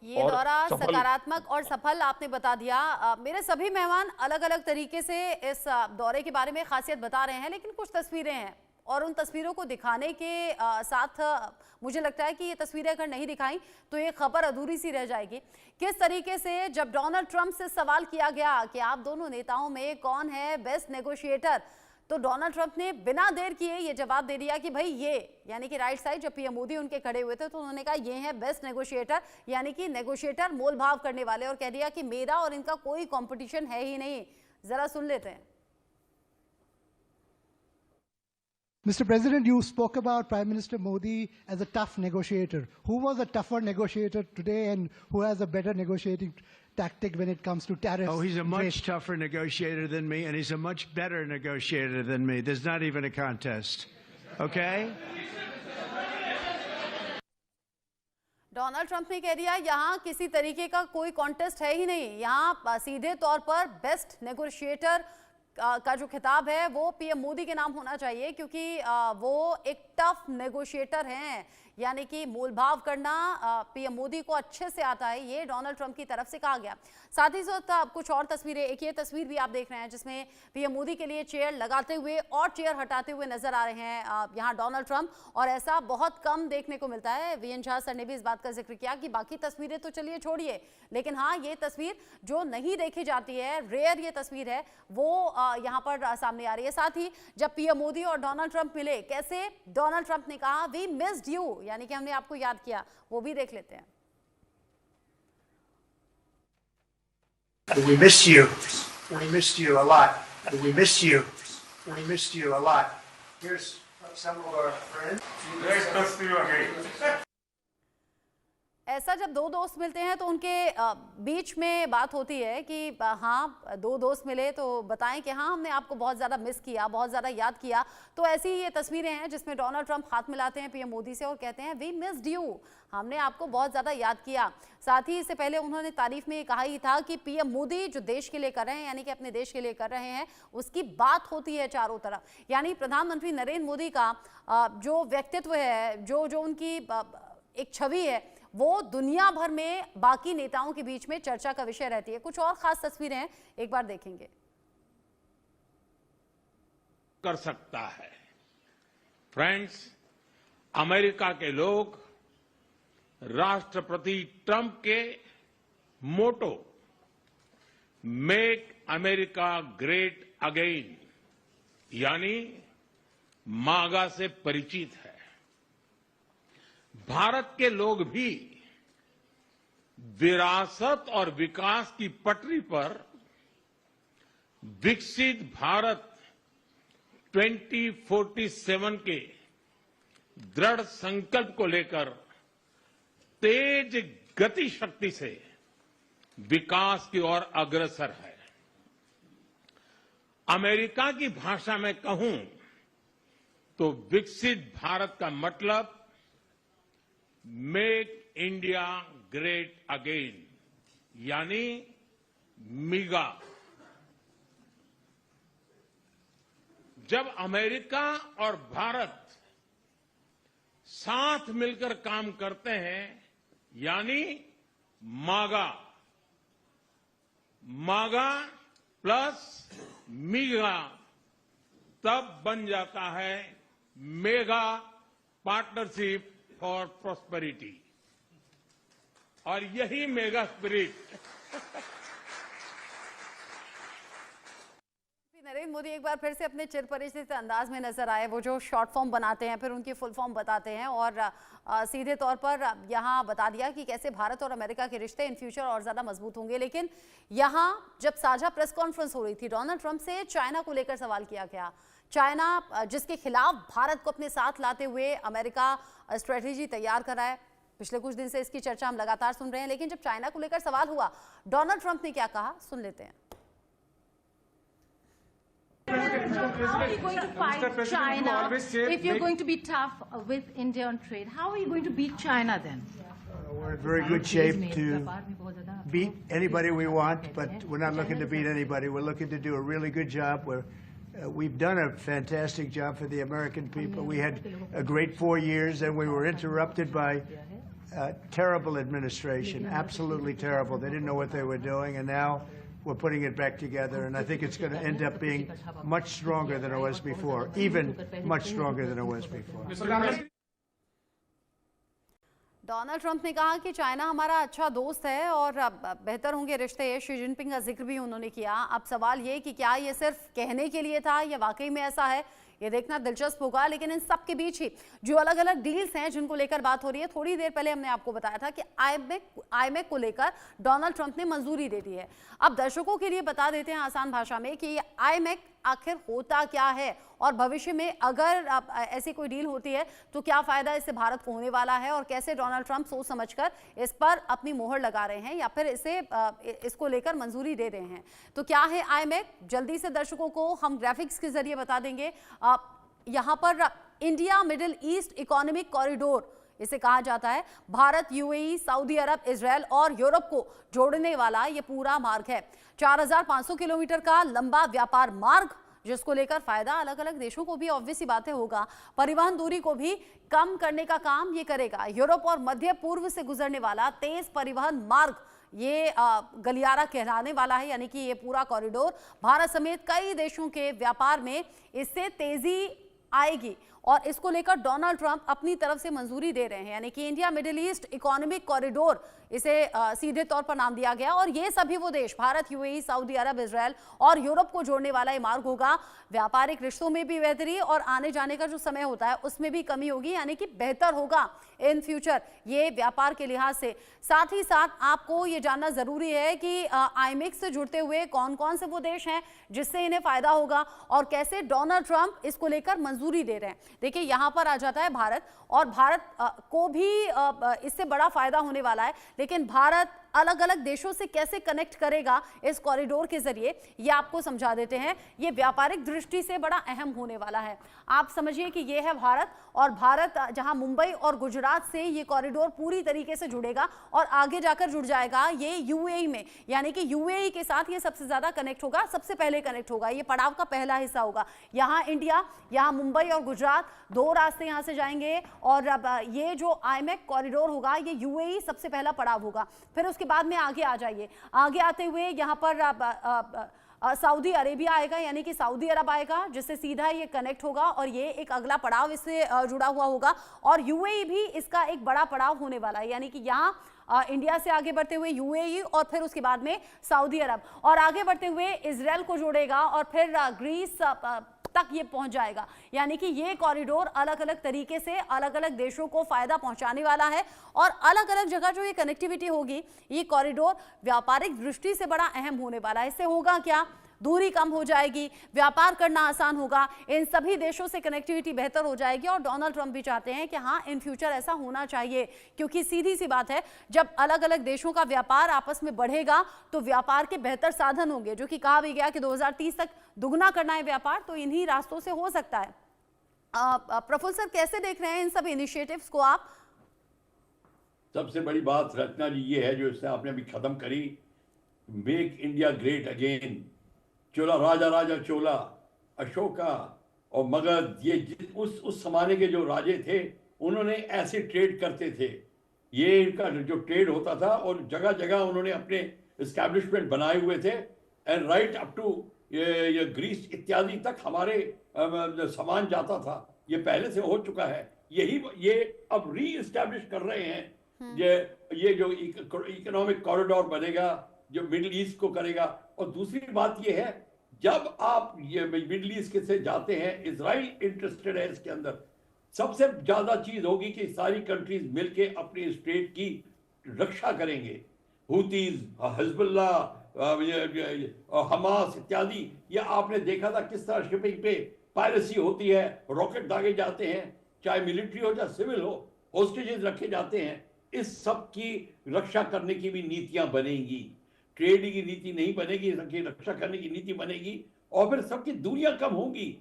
ये दौरा सकारात्मक और सफल आपने बता दिया। मेरे सभी मेहमान अलग अलग तरीके से इस दौरे के बारे में खासियत बता रहे हैं, लेकिन कुछ तस्वीरें हैं और उन तस्वीरों को दिखाने के साथ मुझे लगता है कि ये तस्वीरें अगर नहीं दिखाई तो ये खबर अधूरी सी रह जाएगी। किस तरीके से जब डोनाल्ड ट्रंप से सवाल किया गया कि आप दोनों नेताओं में कौन है बेस्ट नेगोशिएटर, तो डोनाल्ड ट्रंप ने बिना देर किए ये जवाब दे दिया कि भाई ये, यानी कि राइट साइड जब पीएम मोदी उनके खड़े हुए थे तो उन्होंने कहा ये है बेस्ट नेगोशिएटर, यानी कि नेगोशिएटर मोल भाव करने वाले, और कह दिया कि मेरा और इनका कोई कंपटीशन है ही नहीं। जरा सुन लेते हैं। Mr. President, you spoke about Prime Minister Modi as a tough negotiator. Who was a tougher negotiator today and who has a better negotiating tactic when it comes to tariffs? Oh, he's a much tougher negotiator than me, and he's a much better negotiator than me. There's not even a contest. Okay? Donald Trump ने कह दिया यहाँ किसी तरीके का कोई contest है ही नहीं, यहाँ सीधे तौर पर बेस्ट नेगोशिएटर का जो खिताब है वो पीएम मोदी के नाम होना चाहिए, क्योंकि वो एक टफ नेगोशिएटर हैं, यानी कि मोलभाव करना पीएम मोदी को अच्छे से आता है, ये डोनाल्ड ट्रंप की तरफ से कहा गया। साथ ही साथ कुछ और तस्वीरें, एक ये तस्वीर भी आप देख रहे हैं जिसमें पीएम मोदी के लिए चेयर लगाते हुए और चेयर हटाते हुए नजर आ रहे हैं यहाँ डोनाल्ड ट्रंप, और ऐसा बहुत कम देखने को मिलता है। वीएन झा सर ने भी इस बात का जिक्र किया कि बाकी तस्वीरें तो चलिए छोड़िए, लेकिन हाँ ये तस्वीर जो नहीं देखी जाती है, रेयर ये तस्वीर है, वो यहाँ पर सामने आ रही है। साथ ही जब पीएम मोदी और डोनाल्ड ट्रंप मिले, कैसे डोनाल्ड ट्रंप ने कहा वी मिस्ड यू, यानी कि हमने आपको याद किया, वो भी देख लेते हैं। We missed you. We missed you a lot. We missed you. We missed you a lot. Here's some of our friends. Great to see you again. ऐसा जब दो दोस्त मिलते हैं तो उनके बीच में बात होती है कि हाँ दो दोस्त मिले तो बताएं कि हाँ हमने आपको बहुत ज़्यादा मिस किया, बहुत ज़्यादा याद किया। तो ऐसी ये तस्वीरें हैं जिसमें डोनाल्ड ट्रंप हाथ मिलाते हैं पीएम मोदी से और कहते हैं वी मिस्ड यू, हमने आपको बहुत ज़्यादा याद किया। साथ ही इससे पहले उन्होंने तारीफ में कहा ही था कि पीएम मोदी जो देश के लिए कर रहे हैं, यानी कि अपने देश के लिए कर रहे हैं, उसकी बात होती है चारों तरफ। यानी प्रधानमंत्री नरेंद्र मोदी का जो व्यक्तित्व है, जो उनकी एक छवि है, वो दुनिया भर में बाकी नेताओं के बीच में चर्चा का विषय रहती है। कुछ और खास तस्वीरें हैं, एक बार देखेंगे। कर सकता है फ्रेंड्स, अमेरिका के लोग राष्ट्रपति ट्रंप के मोटो मेक अमेरिका ग्रेट अगेन यानी मागा से परिचित है। भारत के लोग भी विरासत और विकास की पटरी पर विकसित भारत 2047 के दृढ़ संकल्प को लेकर तेज गति शक्ति से विकास की ओर अग्रसर है। अमेरिका की भाषा में कहूं तो विकसित भारत का मतलब मेक इंडिया ग्रेट अगेन यानी मिगा। जब अमेरिका और भारत साथ मिलकर काम करते हैं यानी मागा, मागा प्लस मिगा, तब बन जाता है मेगा पार्टनरशिप फॉर प्रॉस्पेरिटी। और यही मेगा स्पिरिट नरेंद्र मोदी एक बार फिर से अपने चिरपरिचित अंदाज में नजर आए। वो जो शॉर्ट फॉर्म बनाते हैं फिर उनकी फुल फॉर्म बताते हैं और सीधे तौर पर यहाँ बता दिया कि कैसे भारत और अमेरिका के रिश्ते इन फ्यूचर और ज्यादा मजबूत होंगे। लेकिन यहाँ जब साझा प्रेस कॉन्फ्रेंस हो रही थी, डोनाल्ड ट्रंप से चाइना को लेकर सवाल किया गया। चाइना जिसके खिलाफ भारत को अपने साथ लाते हुए अमेरिका स्ट्रेटेजी तैयार कर रहा है, पिछले कुछ दिन से इसकी चर्चा हम लगातार सुन रहे हैं। लेकिन जब चाइना को लेकर सवाल हुआ, डोनाल्ड ट्रंप ने क्या कहा, सुन लेते हैं। How are you going to fight China if you're going to be tough with India on trade? How are you going to beat China then? We're in very good shape to beat anybody we want, but we're not looking to beat anybody. We're looking to do a really good job. We've done a fantastic job for the American people. We had a great 4 years, and we were interrupted by terrible administration, absolutely terrible. They didn't know what they were doing, and now we're putting it back together, and I think it's going to end up being much stronger than it was before, even much stronger than it was before. Donald Trump ने कहा कि China हमारा अच्छा दोस्त है और बेहतर होंगे रिश्ते। शी जिनपिंग का जिक्र भी उन्होंने किया। अब सवाल ये कि क्या ये सिर्फ कहने के लिए था या वाकई में ऐसा है, ये देखना दिलचस्प होगा। लेकिन इन सब के बीच ही जो अलग अलग डील्स हैं जिनको लेकर बात हो रही है, थोड़ी देर पहले हमने आपको बताया था कि आईएमएफ को लेकर डोनाल्ड ट्रंप ने मंजूरी दे दी है। अब दर्शकों के लिए बता देते हैं आसान भाषा में कि आईएमएफ आखिर होता क्या है और भविष्य में अगर ऐसी कोई डील होती है तो क्या फायदा इससे भारत को होने वाला है और कैसे डोनाल्ड ट्रंप सोच समझकर इस पर अपनी मोहर लगा रहे हैं या फिर इसको लेकर मंजूरी दे रहे हैं। तो क्या है आईएमएफ, जल्दी से दर्शकों को हम ग्राफिक्स के जरिए बता देंगे। यहाँ पर India middle east economic corridor इसे कहा जाता है। भारत, यूएई, सऊदी अरब, इजरायल और यूरोप को जोड़ने वाला ये पूरा मार्ग है। 4500 किलोमीटर का लंबा व्यापार मार्ग, जिसको लेकर फायदा अलग अलग देशों को भी ऑब्वियस सी बातें होगा। परिवहन दूरी को भी कम करने का काम ये करेगा। यूरोप और मध्य पूर्व से गुजरने वाला तेज परिवहन मार्ग ये गलियारा कहलाने वाला है, यानी कि ये पूरा कॉरिडोर भारत समेत कई देशों के व्यापार में इससे तेजी आएगी और इसको लेकर डोनाल्ड ट्रंप अपनी तरफ से मंजूरी दे रहे हैं। यानी कि India middle east economic corridor इसे सीधे तौर पर नाम दिया गया और ये सभी वो देश भारत, यूएई, सऊदी अरब, इजरायल और यूरोप को जोड़ने वाला ये मार्ग होगा। व्यापारिक रिश्तों में भी बेहतरी और आने जाने का जो समय होता है उसमें भी कमी होगी, यानी कि बेहतर होगा इन फ्यूचर ये व्यापार के लिहाज से। साथ ही साथ आपको ये जानना जरूरी है कि आईएमएफ से जुड़ते हुए कौन कौन से वो देश हैं जिससे इन्हें फायदा होगा और कैसे डोनाल्ड ट्रंप इसको लेकर मंजूरी दे रहे हैं। देखिए यहाँ पर आ जाता है भारत और भारत को भी इससे बड़ा फायदा होने वाला है, लेकिन भारत अलग अलग देशों से कैसे कनेक्ट करेगा इस कॉरिडोर के जरिए ये आपको समझा देते हैं। ये व्यापारिक दृष्टि से बड़ा अहम होने वाला है। आप समझिए कि ये है भारत और भारत जहां मुंबई और गुजरात से ये कॉरिडोर पूरी तरीके से जुड़ेगा और आगे जाकर जुड़ जाएगा ये यूएई में, यानी कि यूएई के साथ ये सबसे ज्यादा कनेक्ट होगा, सबसे पहले कनेक्ट होगा। ये पड़ाव का पहला हिस्सा होगा। यहाँ इंडिया, यहाँ मुंबई और गुजरात, दो रास्ते यहाँ से जाएंगे और अब ये जो आईएमएफ कॉरिडोर होगा ये यूएई सबसे पहला पड़ाव होगा। फिर उसके बाद में आगे आ जाइए, आगे आते हुए यहाँ पर सऊदी अरेबिया आएगा, यानी कि सऊदी अरब आएगा जिससे सीधा ये कनेक्ट होगा और ये एक अगला पड़ाव इससे जुड़ा हुआ होगा और यूएई भी इसका एक बड़ा पड़ाव होने वाला है। यानी कि यहाँ इंडिया से आगे बढ़ते हुए यूएई और फिर उसके बाद में सऊदी अरब और आगे बढ़ते हुए इजराइल को जोड़ेगा और फिर ग्रीस तक ये पहुंच जाएगा। यानी कि ये कॉरिडोर अलग अलग तरीके से अलग अलग देशों को फायदा पहुंचाने वाला है और अलग अलग जगह जो ये कनेक्टिविटी होगी ये कॉरिडोर व्यापारिक दृष्टि से बड़ा अहम होने वाला है। इससे होगा क्या, दूरी कम हो जाएगी, व्यापार करना आसान होगा, इन सभी देशों से कनेक्टिविटी बेहतर हो जाएगी और डोनाल्ड ट्रंप भी चाहते हैं कि हाँ इन फ्यूचर ऐसा होना चाहिए, क्योंकि सीधी सी बात है जब अलग अलग देशों का व्यापार आपस में बढ़ेगा तो व्यापार के बेहतर साधन होंगे, जो कि कहा भी गया कि 2030 तक दुगना करना है व्यापार, तो इन्हीं रास्तों से हो सकता है। प्रफुल्ल सर, कैसे देख रहे हैं इन सब इनिशिएटिव्स को आप? सबसे बड़ी बात रचना जी ये है जो इससे आपने अभी खत्म करी, मेक इंडिया ग्रेट अगेन। चोला राजा चोला, अशोका और मगध, ये उस जमाने के जो राजे थे उन्होंने ऐसे ट्रेड करते थे। ये इनका जो ट्रेड होता था और जगह जगह उन्होंने अपने एस्टैब्लिशमेंट बनाए हुए थे एंड राइट अप टू ये ग्रीस इत्यादि तक हमारे सामान जाता था। ये पहले से हो चुका है, ये अब री एस्टैब्लिश कर रहे हैं। ये जो इकोनॉमिक कॉरिडोर बनेगा जो मिडिल ईस्ट को करेगा। और दूसरी बात ये है, जब आप ये मिडिल ईस्ट से जाते हैं, इजराइल इंटरेस्टेड है इसके अंदर। सबसे ज्यादा चीज होगी कि सारी कंट्रीज मिलके अपनी स्टेट की रक्षा करेंगे। हुतीज, हिजबुल्ला, हमास इत्यादि, ये आपने देखा था किस तरह शिपिंग पे पायरेसी होती है, रॉकेट दागे जाते हैं, चाहे मिलिट्री हो चाहे सिविल हो, होस्टेजेस रखे जाते हैं। इस सब की रक्षा करने की भी नीतियां बनेंगी। ट्रेड की नीति नहीं बनेगी, रक्षा करने की नीति बनेगी और फिर सबकी दूरियां कम होंगी,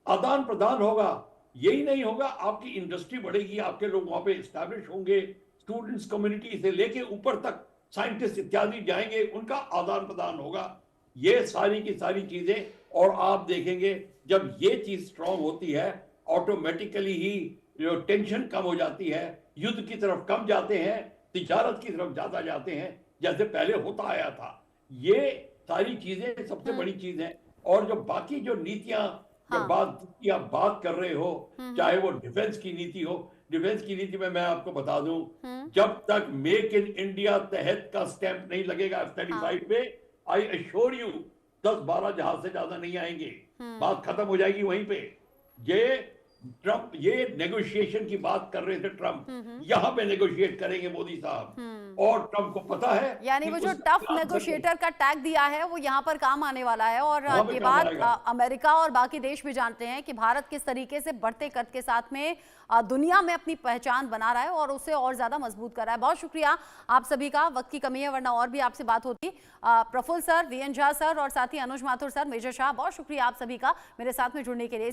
आदान प्रदान होगा। यही नहीं होगा, आपकी इंडस्ट्री बढ़ेगी, आपके लोग वहां पे एस्टैब्लिश होंगे, स्टूडेंट्स कम्युनिटी से लेके ऊपर तक साइंटिस्ट इत्यादि जाएंगे, उनका आदान प्रदान होगा। ये सारी की सारी चीजें, और आप देखेंगे जब ये चीज स्ट्रांग होती है ऑटोमेटिकली ही जो टेंशन कम हो जाती है। युद्ध की तरफ कम जाते हैं, तिजारत की तरफ ज्यादा जाते हैं, जैसे पहले होता आया था। ये सारी चीजें सबसे बड़ी चीज है। और जो बाकी जो नीतियां बात कर रहे हो, चाहे वो डिफेंस की नीति हो, डिफेंस की नीति में मैं आपको बता दूं, जब तक मेक इन इंडिया तहत का स्टैंप नहीं लगेगा F-35 पे, आई एश्योर यू 10-12 जहाज से ज्यादा नहीं आएंगे। बात खत्म हो जाएगी वहीं पे। ये नेगोशिएशन की बात कर रहे थे ट्रंप, यहां पे नेगोशिएट करेंगे मोदी साहब। और ट्रंप को पता है, यानी वो जो टफ नेगोशिएटर का टैग दिया है वो यहाँ पर काम आने वाला है। और ये बात अमेरिका और बाकी देश भी जानते हैं कि भारत किस तरीके से बढ़ते कद के साथ में दुनिया में अपनी पहचान बना रहा है और उसे और ज्यादा मजबूत कर रहा है। बहुत शुक्रिया आप सभी का, वक्त की कमी है वरना और भी आपसे बात होती। Praful sir, VN Jha sir और साथ ही अनुज माथुर सर, मेजर शाह, बहुत शुक्रिया आप सभी का मेरे साथ में जुड़ने के लिए।